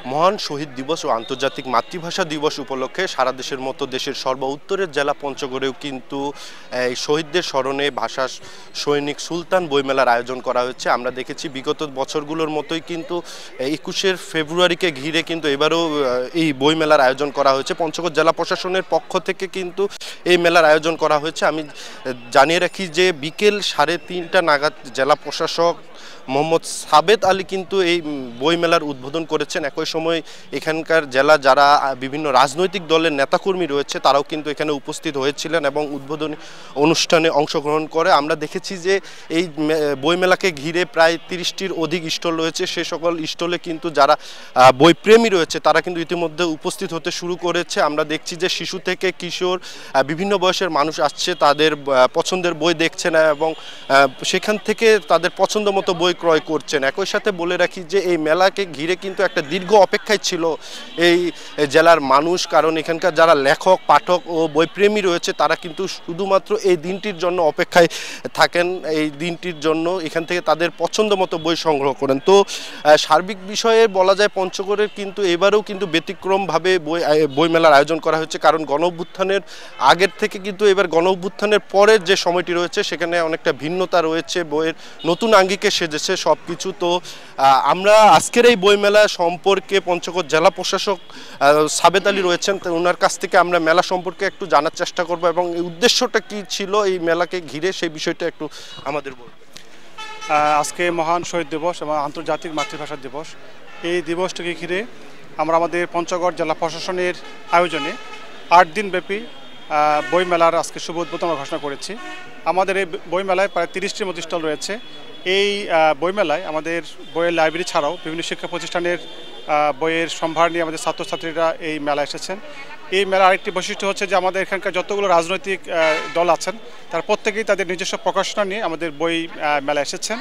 মহান শহীদ দিবস ও আন্তর্জাতিক মাতৃভাষা দিবস উপলক্ষে সারা দেশের মতো দেশের সর্বোত্তরের জেলা পঞ্চগড়েও কিন্তু এই শহীদদের স্মরণে ভাষা সৈনিক সুলতান বইমেলার আয়োজন করা হচ্ছে। আমরা দেখেছি বিগত বছরগুলোর মতোই কিন্তু 21শে ফেব্রুয়ারিকে ঘিরে কিন্তু এবারও এই বইমেলার আয়োজন করা হয়েছে। পঞ্চগড় জেলা প্রশাসনের পক্ষ থেকে কিন্তু এই মেলার আয়োজন করা হয়েছে। আমি জানিয়ে রাখি যে বিকেল 3:30টা নাগাদ জেলা প্রশাসক মোহাম্মদ সাবেদ আলী কিন্তু এই বইমেলার উদ্বোধন করেছেন। একই সময় এখানকার জেলা যারা বিভিন্ন রাজনৈতিক দলের নেতাকর্মী রয়েছে তারাও কিন্তু এখানে উপস্থিত হয়েছিলেন এবং উদ্বোধনী অনুষ্ঠানে অংশগ্রহণ করে। আমরা দেখেছি যে এই বইমেলাকে ঘিরে প্রায় 30টির অধিক স্টল রয়েছে। সে সকল স্টলে কিন্তু যারা বইপ্রেমী রয়েছে তারা কিন্তু ইতিমধ্যে উপস্থিত হতে শুরু করেছে। আমরা দেখছি যে শিশু থেকে কিশোর বিভিন্ন বয়সের মানুষ আসছে, তাদের পছন্দের বই দেখছেন এবং সেখান থেকে তাদের পছন্দ মতো বই ক্রয় করছেন। একই সাথে বলে রাখি যে এই মেলাকে ঘিরে কিন্তু একটা দীর্ঘ অপেক্ষায় ছিল এই জেলার মানুষ, কারণ এখানকার যারা লেখক পাঠক ও বইপ্রেমী রয়েছে তারা কিন্তু শুধুমাত্র এই দিনটির জন্য অপেক্ষায় থাকেন। এই দিনটির জন্য এখান থেকে তাদের পছন্দ মতো বই সংগ্রহ করেন। তো সার্বিক বিষয়ে বলা যায় পঞ্চগড়ের কিন্তু এবারেও কিন্তু ব্যতিক্রমভাবে বইমেলার আয়োজন করা হচ্ছে, কারণ গণঅভ্যুত্থানের আগের থেকে কিন্তু এবার গণঅভ্যুত্থানের পরের যে সময়টি রয়েছে সেখানে অনেকটা ভিন্নতা রয়েছে, বইয়ের নতুন আঙ্গিকে সেজেছে সব কিছু। তো আমরা আজকের এই বইমেলা সম্পর্কে পঞ্চগড় জেলা প্রশাসক সাবেদ আলী রয়েছেন, তো ওনার কাছ থেকে আমরা মেলা সম্পর্কে একটু জানার চেষ্টা করব এবং এই উদ্দেশ্যটা কি ছিল এই মেলাকে ঘিরে সেই বিষয়টা একটু আমাদের বলুন। আজকে মহান শহীদ দিবস এবং আন্তর্জাতিক মাতৃভাষা দিবস, এই দিবসটিকে ঘিরে আমরা আমাদের পঞ্চগড় জেলা প্রশাসনের আয়োজনে 8 দিনব্যাপী বইমেলার আজকে শুভ উদ্বোধন ঘোষণা করেছি। আমাদের এই বইমেলায় প্রায় 30টির মতো স্টল রয়েছে। এই বইমেলায় আমাদের বইয়ের লাইব্রেরি ছাড়াও বিভিন্ন শিক্ষা প্রতিষ্ঠানের বইয়ের সম্ভার নিয়ে আমাদের ছাত্রছাত্রীরা এই মেলা এসেছেন। এই মেলার আরেকটি বৈশিষ্ট্য হচ্ছে যে আমাদের এখানকার যতগুলো রাজনৈতিক দল আছেন তার প্রত্যেকেই তাদের নিজস্ব প্রকাশনা নিয়ে আমাদের বই মেলা এসেছেন।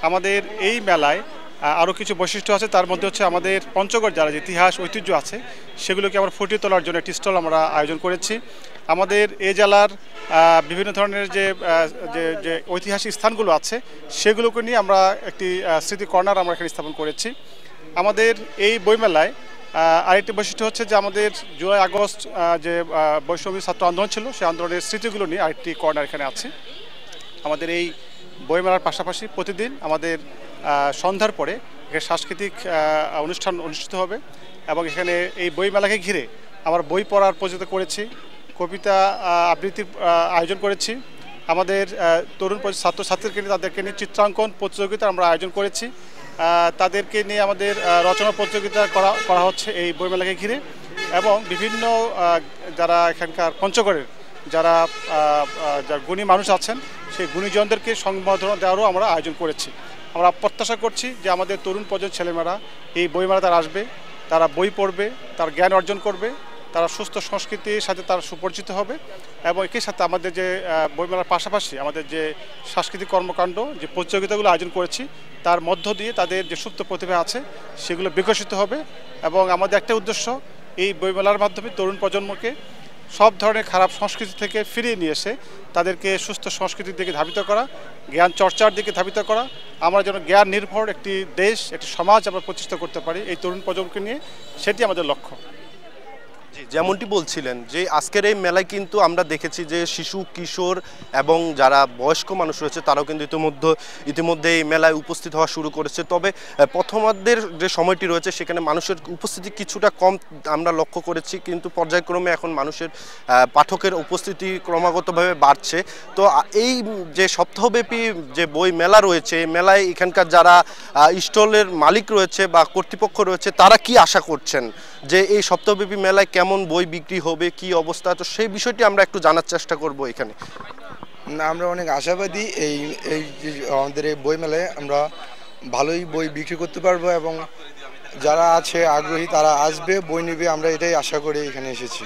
আমাদের এই মেলায় আরও কিছু বৈশিষ্ট্য আছে, তার মধ্যে হচ্ছে আমাদের পঞ্চগড় জেলার যে ইতিহাস ঐতিহ্য আছে সেগুলোকে আমরা ফুটিয়ে তোলার জন্য একটি স্টল আমরা আয়োজন করেছি। আমাদের এই জেলার বিভিন্ন ধরনের যে ঐতিহাসিক স্থানগুলো আছে সেগুলোকে নিয়ে আমরা একটি স্মৃতি কর্নার আমরা এখানে স্থাপন করেছি। আমাদের এই বইমেলায় আরেকটি বৈশিষ্ট্য হচ্ছে যে আমাদের জুলাই আগস্ট যে বৈষম্য ছাত্র আন্দোলন ছিল সেই আন্দোলনের স্মৃতিগুলো নিয়ে আরেকটি কর্নার এখানে আছে। আমাদের এই বইমেলার পাশাপাশি প্রতিদিন আমাদের সন্ধ্যার পরে এখানে সাংস্কৃতিক অনুষ্ঠান অনুষ্ঠিত হবে এবং এখানে এই বইমেলাকে ঘিরে আমরা বই পড়ার প্রযোজিত করেছি, কবিতা আবৃত্তির আয়োজন করেছি। আমাদের তরুণ ছাত্রছাত্রীদেরকে নিয়ে তাদেরকে নিয়ে চিত্রাঙ্কন প্রতিযোগিতা আমরা আয়োজন করেছি। তাদেরকে নিয়ে আমাদের রচনা প্রতিযোগিতা করা হচ্ছে এই বইমেলাকে ঘিরে এবং বিভিন্ন যারা এখানকার পঞ্চগড়ের যারা গুণী মানুষ আছেন সেই গুণীজনদেরকে সংবর্ধনা দেওয়ারও আমরা আয়োজন করেছি। আমরা প্রত্যাশা করছি যে আমাদের তরুণ প্রজন্মের ছেলেমেয়েরা এই বইমেলা তারা আসবে, তারা বই পড়বে, তার জ্ঞান অর্জন করবে, তারা সুস্থ সংস্কৃতির সাথে তারা সুপরিচিত হবে এবং একই সাথে আমাদের যে বইমেলার পাশাপাশি আমাদের যে সাংস্কৃতিক কর্মকাণ্ড যে প্রতিযোগিতাগুলো আয়োজন করেছি তার মধ্য দিয়ে তাদের যে সুপ্ত প্রতিভা আছে সেগুলো বিকশিত হবে এবং আমাদের একটা উদ্দেশ্য এই বইমেলার মাধ্যমে তরুণ প্রজন্মকে সব ধরনের খারাপ সংস্কৃতি থেকে ফিরিয়ে নিয়ে এসে তাদেরকে সুস্থ সংস্কৃতির দিকে ধাবিত করা, জ্ঞান চর্চার দিকে ধাবিত করা, আমরা যেন জ্ঞান নির্ভর একটি দেশ একটি সমাজ আমরা প্রতিষ্ঠা করতে পারি এই তরুণ প্রজন্মকে নিয়ে, সেটি আমাদের লক্ষ্য। যেমনটি বলছিলেন যে আজকের এই মেলায় কিন্তু আমরা দেখেছি যে শিশু কিশোর এবং যারা বয়স্ক মানুষ রয়েছে তারাও কিন্তু ইতিমধ্যে এই মেলায় উপস্থিত হওয়া শুরু করেছে। তবে প্রথমার্ধের যে সময়টি রয়েছে সেখানে মানুষের উপস্থিতি কিছুটা কম আমরা লক্ষ্য করেছি, কিন্তু পর্যায়ক্রমে এখন মানুষের পাঠকের উপস্থিতি ক্রমাগতভাবে বাড়ছে। তো এই যে সপ্তাহব্যাপী যে বই মেলা রয়েছে এই মেলায় এখানকার যারা স্টলের মালিক রয়েছে বা কর্তৃপক্ষ রয়েছে তারা কি আশা করছেন যে এই সপ্তাহব্যাপী মেলায় কেমন বই বিক্রি হবে, কি অবস্থা, তো সেই বিষয়টি আমরা একটু জানার চেষ্টা করব এখানে। আমরা অনেক আশাবাদী এই এই আমাদের এই বই মেলায় আমরা ভালোই বই বিক্রি করতে পারবো এবং যারা আছে আগ্রহী তারা আসবে, বই নেবে, আমরা এটাই আশা করে এখানে এসেছি।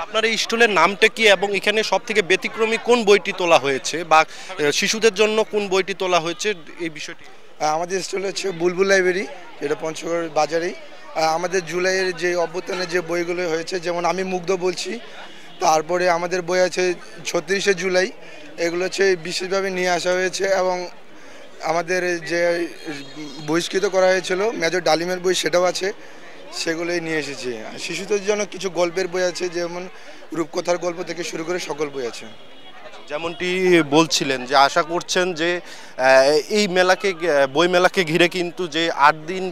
আপনার এই স্টলের নামটা কি এবং এখানে সব থেকে ব্যতিক্রমী কোন বইটি তোলা হয়েছে বা শিশুদের জন্য কোন বইটি তোলা হয়েছে এই বিষয়টি? আমাদের স্টল হচ্ছে বুলবুল লাইব্রেরি, যেটা পঞ্চগড় বাজারেই। আমাদের জুলাইয়ের যে অভ্যুত্থানের যে বইগুলো হয়েছে, যেমন আমি মুগ্ধ বলছি, তারপরে আমাদের বই আছে 36শে জুলাই, এগুলো হচ্ছে বিশেষভাবে নিয়ে আসা হয়েছে এবং আমাদের যে বহিষ্কৃত করা হয়েছিল মেজর ডালিমের বই সেটাও আছে। সেগুলোই নিয়ে এসেছি। আর শিশুদের জন্য কিছু গল্পের বই আছে, যেমন রূপকথার গল্প থেকে শুরু করে সকল বই আছে। যেমনটি বলছিলেন যে আশা করছেন যে এই মেলাকে বই মেলাকে ঘিরে কিন্তু যে 8 দিন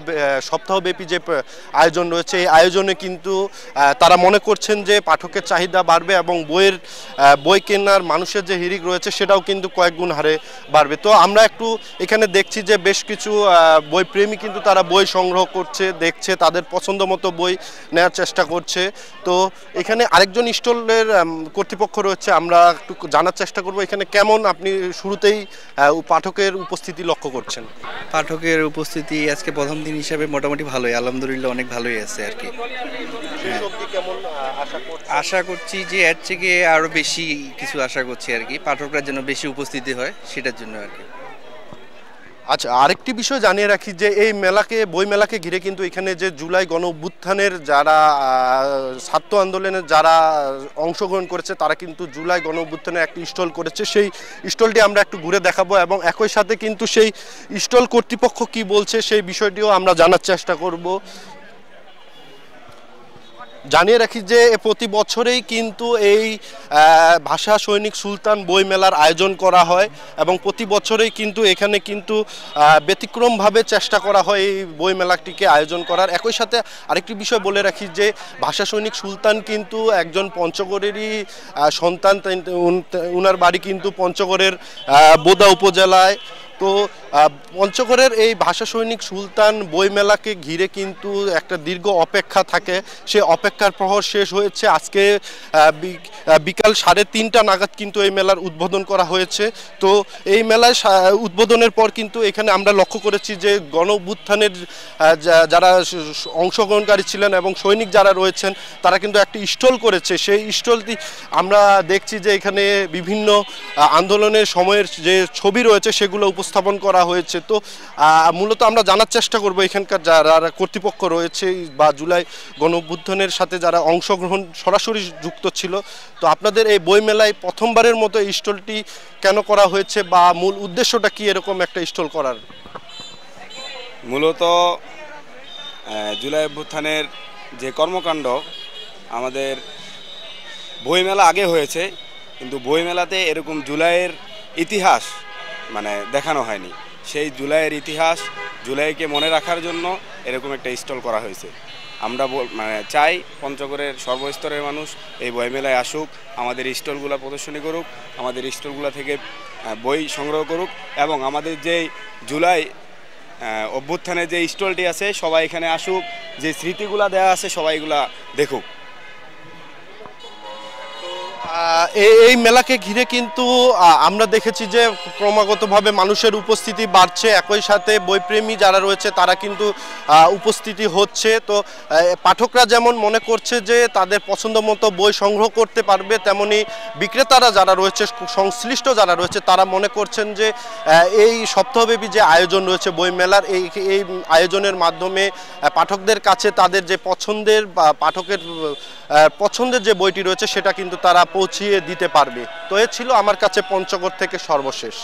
সপ্তাহব্যাপী যে আয়োজন রয়েছে এই আয়োজনে কিন্তু তারা মনে করছেন যে পাঠকের চাহিদা বাড়বে এবং বই কেনার মানুষের যে হিড়িক রয়েছে সেটাও কিন্তু কয়েক গুণ হারে বাড়বে। তো আমরা একটু এখানে দেখছি যে বেশ কিছু বই প্রেমী কিন্তু তারা বই সংগ্রহ করছে, দেখছে, তাদের পছন্দ মতো বই নেওয়ার চেষ্টা করছে। তো এখানে আরেকজন স্টলের কর্তৃপক্ষ রয়েছে, আমরা একটু জানার চেষ্টা করব এখানে কেমন আপনি শুরুতেই পাঠকের উপস্থিতি লক্ষ্য করছেন। পাঠকের উপস্থিতি আজকে প্রথম দিন হিসাবে মোটামুটি ভালোই, আলহামদুলিল্লাহ অনেক ভালোই আছে আর কি। আশা করছি যে এর থেকে আরো বেশি কিছু আশা করছি আর কি, পাঠকরা যেন বেশি উপস্থিতি হয় সেটার জন্য আর কি। আচ্ছা, আরেকটি বিষয় জানিয়ে রাখি যে এই বই মেলাকে ঘিরে কিন্তু এখানে যে জুলাই গণ অভ্যুত্থানের যারা ছাত্র আন্দোলনের যারা অংশগ্রহণ করেছে তারা কিন্তু জুলাই গণ অভ্যুত্থানের একটি স্টল করেছে, সেই স্টলটি আমরা একটু ঘুরে দেখাবো এবং একই সাথে কিন্তু সেই স্টল কর্তৃপক্ষ কি বলছে সেই বিষয়টিও আমরা জানার চেষ্টা করব। জানিয়ে রাখি যে প্রতি বছরেই কিন্তু এই ভাষা সৈনিক সুলতান বই মেলার আয়োজন করা হয় এবং প্রতি বছরেই কিন্তু এখানে কিন্তু ব্যতিক্রমভাবে চেষ্টা করা হয় এই বই মেলাটিকে আয়োজন করার। একই সাথে আরেকটি বিষয় বলে রাখি যে ভাষা সৈনিক সুলতান কিন্তু একজন পঞ্চগড়েরই সন্তান, উনার বাড়ি কিন্তু পঞ্চগড়ের বোদা উপজেলায়। তো পঞ্চগড়ের এই ভাষা সৈনিক সুলতান বইমেলাকে ঘিরে কিন্তু একটা দীর্ঘ অপেক্ষা থাকে, সে অপেক্ষার প্রহর শেষ হয়েছে। আজকে বিকাল 3:30 নাগাদ কিন্তু এই মেলার উদ্বোধন করা হয়েছে। তো এই মেলায় উদ্বোধনের পর কিন্তু এখানে আমরা লক্ষ্য করেছি যে গণ অভ্যুত্থানের যারা অংশগ্রহণকারী ছিলেন এবং সৈনিক যারা রয়েছেন তারা কিন্তু একটি স্টল করেছে। সেই স্টলটি আমরা দেখছি যে এখানে বিভিন্ন আন্দোলনের সময়ের যে ছবি রয়েছে সেগুলো উপস্থাপন করা হয়েছে। তো মূলত আমরা জানার চেষ্টা করব এখানকার যারা কর্তৃপক্ষ রয়েছে বা জুলাই গণ অভ্যুত্থানের সাথে যারা অংশগ্রহণ সরাসরি যুক্ত ছিল, তো আপনাদের এই বই মেলায় প্রথমবারের মতো এই স্টলটি কেন করা হয়েছে বা মূল উদ্দেশ্যটা কি এরকম একটা স্টল করার? মূলত জুলাই অভ্যুত্থানের যে কর্মকাণ্ড আমাদের বইমেলা আগে হয়েছে, কিন্তু বইমেলাতে এরকম জুলাইয়ের ইতিহাস দেখানো হয়নি। সেই জুলাইয়ের ইতিহাস, জুলাইকে মনে রাখার জন্য এরকম একটা স্টল করা হয়েছে। আমরা চাই পঞ্চগড়ের সর্বস্তরের মানুষ এই বইমেলায় আসুক, আমাদের স্টলগুলো প্রদর্শনী করুক, আমাদের স্টলগুলো থেকে বই সংগ্রহ করুক এবং আমাদের যে জুলাই অভ্যুত্থানের যে স্টলটি আছে সবাই এখানে আসুক, যে স্মৃতিগুলা দেওয়া আছে সবাইগুলা দেখুক। এই মেলাকে ঘিরে কিন্তু আমরা দেখেছি যে ক্রমাগতভাবে মানুষের উপস্থিতি বাড়ছে, একই সাথে বইপ্রেমী যারা রয়েছে তারা কিন্তু উপস্থিতি হচ্ছে। তো পাঠকরা যেমন মনে করছে যে তাদের পছন্দ মতো বই সংগ্রহ করতে পারবে, তেমনি বিক্রেতারা যারা রয়েছে, সংশ্লিষ্ট যারা রয়েছে তারা মনে করছেন যে এই সপ্তাহব্যাপী যে আয়োজন রয়েছে বই মেলার, এই আয়োজনের মাধ্যমে পাঠকদের কাছে তাদের যে পছন্দের বা পাঠকের পছন্দের যে বইটি রয়েছে সেটা কিন্তু তারা পৌঁছিয়ে দিতে পারবে। তো এ ছিল আমার কাছে পঞ্চগড় থেকে সর্বশেষ।